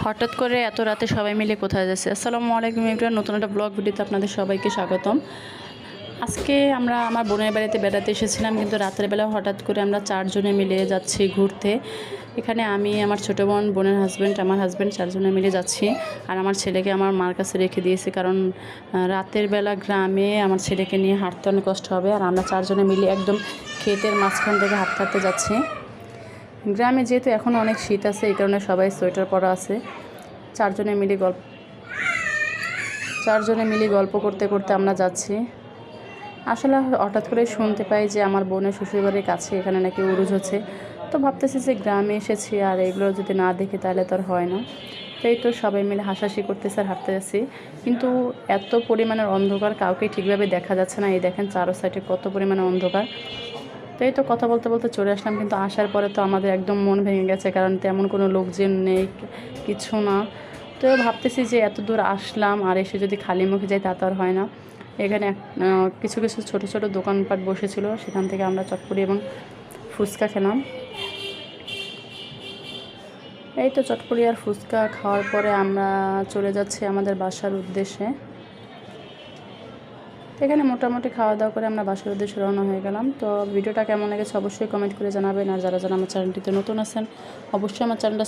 হঠাৎ করে এত রাতে সবাই মিলে কোথায় যাচ্ছে? আসসালামু আলাইকুম এভরিওয়ান, নতুন একটা ব্লগ ভিডিওতে আপনাদের সবাইকে স্বাগতম। আজকে আমরা আমার বোনের বাড়িতে বেড়াতে এসেছিলাম, কিন্তু রাতের বেলা হঠাৎ করে আমরা 4 জনে মিলে যাচ্ছি ঘুরতে। এখানে আমি, আমার ছোটো বোন, বোনের হাজব্যান্ড, আমার হাজব্যান্ড 4 জনে মিলে যাচ্ছি। আর আমার ছেলেকে আমার মার কাছে রেখে দিয়েছি, কারণ রাতের বেলা গ্রামে আমার ছেলেকে নিয়ে হাঁটতে অনেক কষ্ট হবে। আর আমরা 4 জনে মিলে একদম ক্ষেতের মাঝখান থেকে হাঁটতে হাঁটতে যাচ্ছি। গ্রামে যেহেতু এখনও অনেক শীত আছে, এই কারণে সবাই সোয়েটার পরা আছে। 4 জনে মিলে গল্প করতে করতে আমরা যাচ্ছি। আসলে হঠাৎ করে শুনতে পাই যে আমার বোনের শ্বশুরবাড়ির কাছে এখানে নাকি উরুজ হচ্ছে। তো ভাবতেছি যে গ্রামে এসেছি আর এগুলো যদি না দেখি তাহলে তো আর হয় না। তো এই তো সবাই মিলে হাসাহাসি করতেছে আর হাঁটতে যাচ্ছি, কিন্তু এত পরিমাণের অন্ধকার, কাউকে ঠিকভাবে দেখা যাচ্ছে না। এই দেখেন চারো সাইডে কত পরিমাণে অন্ধকার। তো এই তো কথা বলতে বলতে চলে আসলাম, কিন্তু আসার পরে তো আমাদের একদম মন ভেঙে গেছে, কারণ তেমন কোনো লোকজন নেই, কিছু না। তো ভাবতেছি যে এত দূর আসলাম আর এসে যদি খালি মুখে যাই তা তো আর হয় না। এখানে কিছু কিছু ছোট ছোট দোকানপাট বসেছিল, সেখান থেকে আমরা চটপটি এবং ফুচকা খেলাম। এই তো চটপটি আর ফুচকা খাওয়ার পরে আমরা চলে যাচ্ছি আমাদের বাসার উদ্দেশ্যে। এখানে মোটামুটি খাওয়া দাওয়া করে আমরা বাসার উদ্দেশ্যে রওনা হয়ে গেলাম। তো ভিডিওটা কেমন লেগেছে অবশ্যই কমেন্ট করে জানাবেন। আর যারা যারা আমার চ্যানেলটিতে নতুন আছেন অবশ্যই আমার চ্যানেলটা